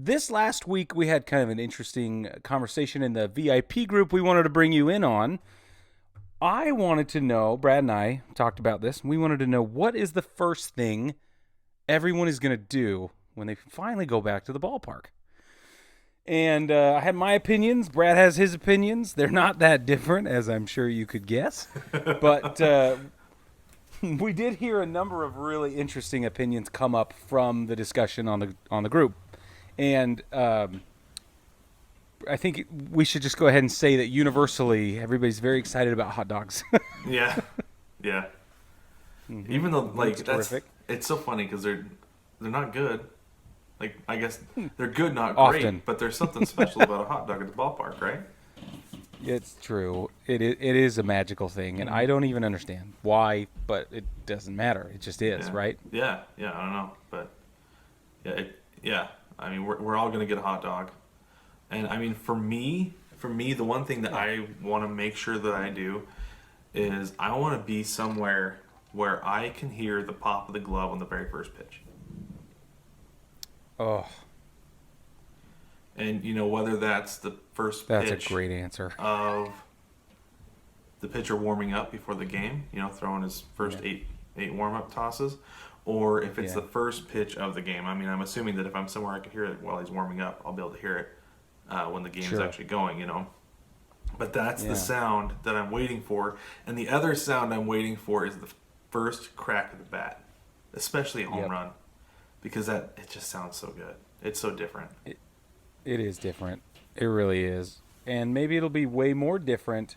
this last week we had kind of an interesting conversation in the VIP group we wanted to bring you in on. I wanted to know, Brad and I talked about this, and we wanted to know what is the first thing everyone is going to do when they finally go back to the ballpark. And I had my opinions. Brad has his opinions. They're not that different, as I'm sure you could guess. But we did hear a number of really interesting opinions come up from the discussion on the group. And I think we should just go ahead and say that universally, everybody's very excited about hot dogs. Yeah. Mm-hmm. Even though, like, It's terrific. It's so funny because they're not good. Like, I guess they're good, not Often. great, but there's something special about a hot dog at the ballpark, right? It's true. It is a magical thing, and I don't even understand why, but it doesn't matter. It just is, right? Yeah, I don't know, but yeah. I mean, we're all gonna get a hot dog, and I mean, for me, the one thing that I want to make sure that I do is I want to be somewhere where I can hear the pop of the glove on the very first pitch. Oh, and whether that's the first that's pitch a great answer. of the pitcher warming up before the game, throwing his first eight warm-up tosses, or if it's the first pitch of the game. I mean, I'm assuming that if I'm somewhere I can hear it while he's warming up, I'll be able to hear it when the game is actually going, But that's the sound that I'm waiting for. And the other sound I'm waiting for is the first crack of the bat, especially a home run, because it just sounds so good. It's so different. It is different. It really is. And maybe it'll be way more different.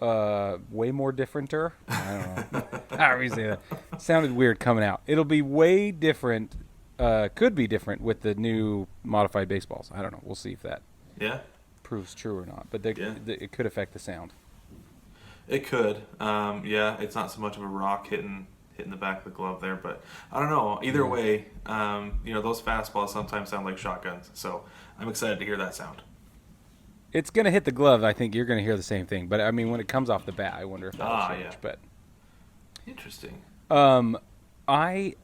Way more differenter? I don't know. How do you say that? Sounded weird coming out. It'll be way different. Could be different with the new modified baseballs. I don't know. We'll see if that proves true or not. But it could affect the sound. It could. It's not so much of a rock hitting the back of the glove there, but I don't know. Either way, those fastballs sometimes sound like shotguns. So I'm excited to hear that sound. It's going to hit the glove. I think you're going to hear the same thing. But, I mean, when it comes off the bat, I wonder if that'll change. Yeah. But Interesting. I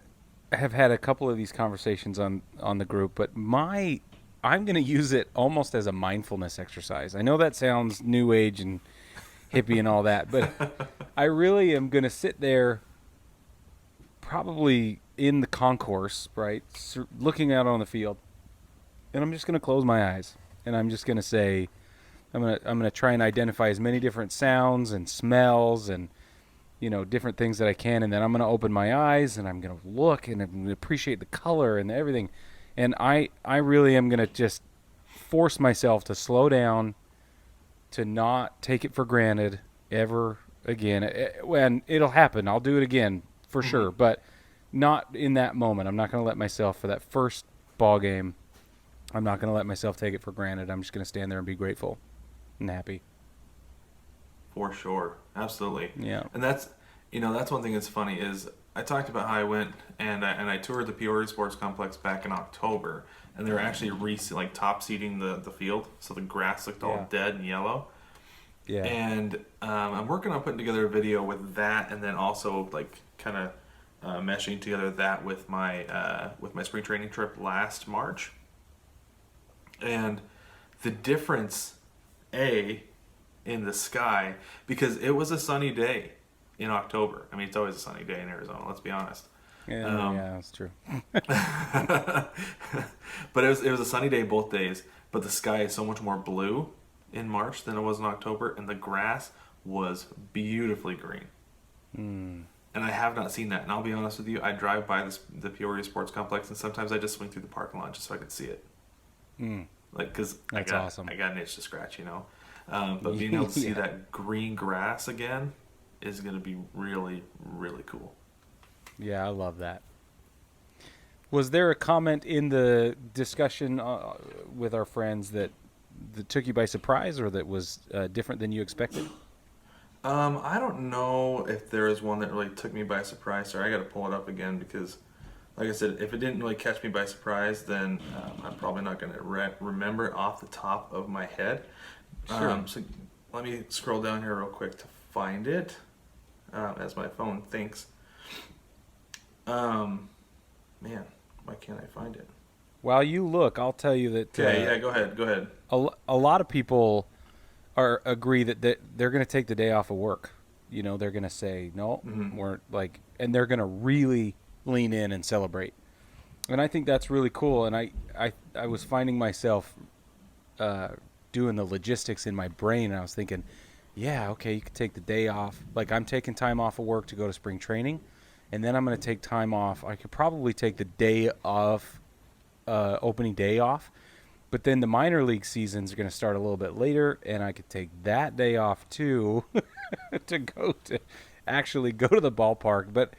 have had a couple of these conversations on the group, but I'm going to use it almost as a mindfulness exercise. I know that sounds new age and hippie and all that, but I really am going to sit there probably in the concourse, right, looking out on the field, and I'm just going to close my eyes, and I'm just going to say, I'm going to try and identify as many different sounds and smells and different things that I can, and then I'm going to open my eyes and I'm going to look and I'm going to appreciate the color and everything, and I really am going to just force myself to slow down, to not take it for granted ever again. When it'll happen, I'll do it again for sure, but not in that moment. I'm not going to let myself, for that first ball game, I'm not going to let myself take it for granted. I'm just going to stand there and be grateful and happy. For sure. Absolutely. Yeah. And that's one thing that's funny is I talked about how I went and I toured the Peoria Sports Complex back in October, and they were actually top seeding the field, so the grass looked all dead and yellow. Yeah. And I'm working on putting together a video with that, and then also kind of meshing together that with my spring training trip last March. And the difference, in the sky, because it was a sunny day in October. I mean, it's always a sunny day in Arizona, let's be honest. Yeah, that's true. But it was a sunny day both days, but the sky is so much more blue in March than it was in October, and the grass was beautifully green. And I have not seen that. And I'll be honest with you, I drive by the Peoria Sports Complex, and sometimes I just swing through the parking lot just so I can see it. Because awesome. I got an itch to scratch, But being able to see that green grass again is going to be really, really cool. Yeah, I love that. Was there a comment in the discussion with our friends that took you by surprise, or that was different than you expected? I don't know if there is one that really took me by surprise. Sorry, I got to pull it up again because, like I said, if it didn't really catch me by surprise, then I'm probably not going to remember it off the top of my head. Sure. So let me scroll down here real quick to find it, as my phone thinks. Man, why can't I find it? While you look, I'll tell you that Okay, yeah, go ahead. Go ahead. a lot of people agree that they're going to take the day off of work. They're going to say no, Hmm. we're like, and they're going to really lean in and celebrate. And I think that's really cool. And I was finding myself uh, doing the logistics in my brain, and I was thinking, yeah, okay, you could take the day off. Like I'm taking time off of work to go to spring training, and then I'm going to take time off. I could probably take the day of opening day off, but then the minor league seasons are going to start a little bit later, and I could take that day off too to go to actually go to the ballpark. But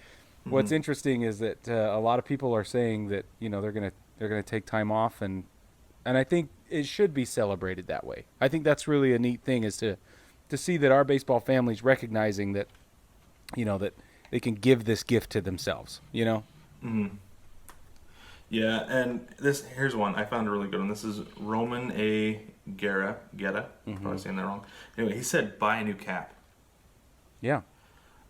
Hmm. what's interesting is that a lot of people are saying that they're gonna take time off, and I think it should be celebrated that way. I think that's really a neat thing is to see that our baseball families recognizing that that they can give this gift to themselves. Hmm. Yeah, and here's one I found a really good one. This is Roman A. Guerra. Hmm. Probably saying that wrong. Anyway, he said buy a new cap. Yeah.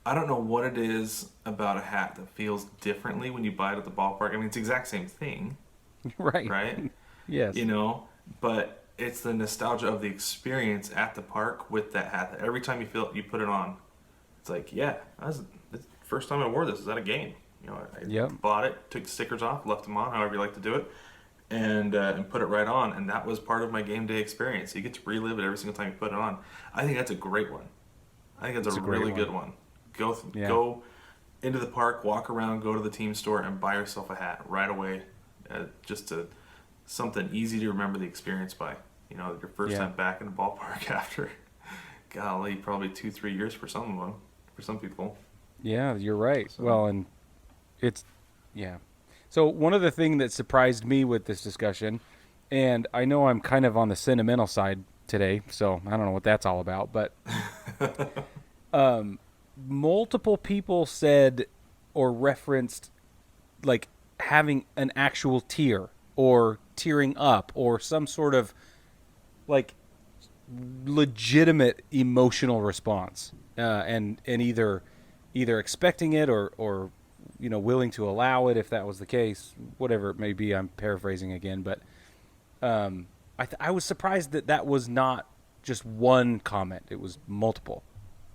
I don't know what it is about a hat that feels differently when you buy it at the ballpark. I mean, it's the exact same thing, Right. right? Yes. You know, but it's the nostalgia of the experience at the park with that hat. That every time you put it on, it's like, yeah, that's the first time I wore this is at a game. I Yep. bought it, took the stickers off, left them on, however you like to do it, and put it right on, and that was part of my game day experience. You get to relive it every single time you put it on. I think that's a great one. I think that's It's a a great really one. good one. Go Yeah. go into the park, walk around, go to the team store, and buy yourself a hat right away. Just to something easy to remember the experience by. Your first Yeah. time back in the ballpark after, golly, probably 2-3 years for some of them, for some people. Yeah, you're right. So, Well, and it's yeah. So one of the things that surprised me with this discussion, and I know I'm kind of on the sentimental side today, so I don't know what that's all about, but multiple people said or referenced like having an actual tear or tearing up or some sort of like legitimate emotional response, and either expecting it or willing to allow it if that was the case, whatever it may be. I'm paraphrasing again, but I was surprised that that was not just one comment; it was multiple.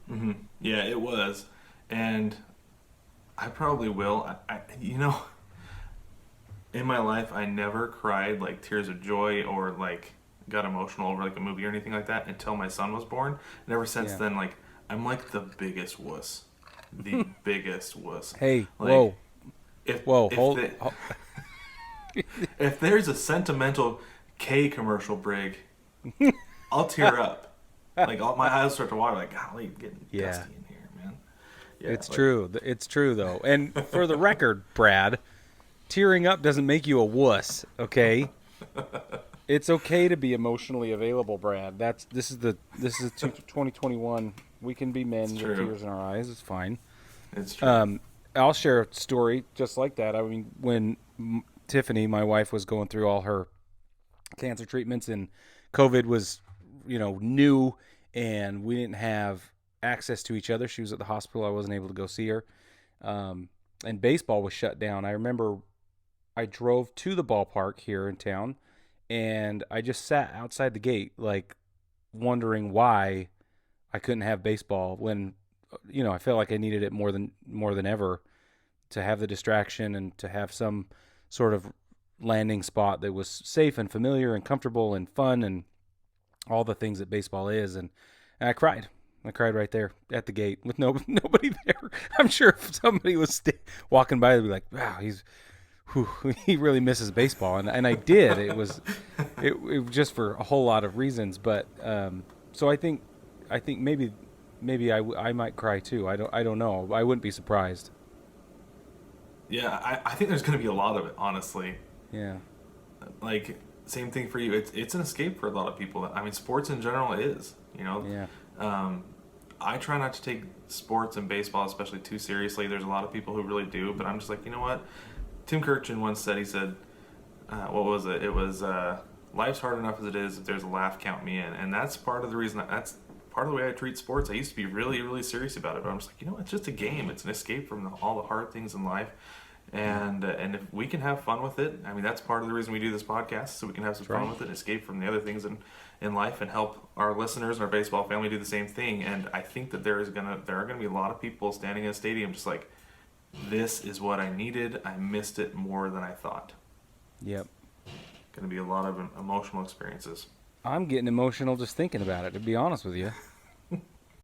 hmm yeah, it was, and I probably will. In my life, I never cried like tears of joy or like got emotional over like a movie or anything like that until my son was born. And ever since Yeah. then, like I'm like the biggest wuss, the biggest wuss. Hey, Like whoa, if whoa, if hold. the if there's a sentimental K commercial, Brig, I'll tear up. Like my eyes start to water. Like golly, getting Yeah, dusty in here, man. Yeah, it's like true. It's true though. And for the record, Brad, tearing up doesn't make you a wuss. Okay, it's okay to be emotionally available, Brad. This is 2021. We can be it's men with true. tears in our eyes. It's fine. It's true. Um, I'll share a story just like that. I mean, when Tiffany, my wife, was going through all her cancer treatments and COVID was, new, and we didn't have access to each other. She was at the hospital. I wasn't able to go see her. And baseball was shut down. I remember I drove to the ballpark here in town, and I just sat outside the gate, like wondering why I couldn't have baseball when, I felt like I needed it more than ever to have the distraction and to have some sort of landing spot that was safe and familiar and comfortable and fun and all the things that baseball is. And I cried. I cried right there at the gate with nobody there. I'm sure if somebody was walking by, they'd be like, "Wow, he really misses baseball," and I did. It was just for a whole lot of reasons, but so I think maybe I might cry too. I don't know. I wouldn't be surprised. Yeah, I think there's going to be a lot of it, honestly. Yeah. Like, same thing for you. It's an escape for a lot of people. I mean, sports in general is, Yeah. Um, I try not to take sports and baseball, especially, too seriously. There's a lot of people who really do, but I'm just like, you know what? Tim Kirchin once said, he said, what was it? It was, life's hard enough as it is. If there's a laugh, count me in. And that's part of the reason, that's part of the way I treat sports. I used to be really, really serious about it, but I'm just like, it's just a game. It's an escape from all the hard things in life. And if we can have fun with it, I mean, that's part of the reason we do this podcast, so we can have some fun with it, escape from the other things in life, and help our listeners and our baseball family do the same thing. And I think that there are gonna be a lot of people standing in a stadium just like, this is what I needed. I missed it more than I thought. Yep. Going to be a lot of emotional experiences. I'm getting emotional just thinking about it, to be honest with you.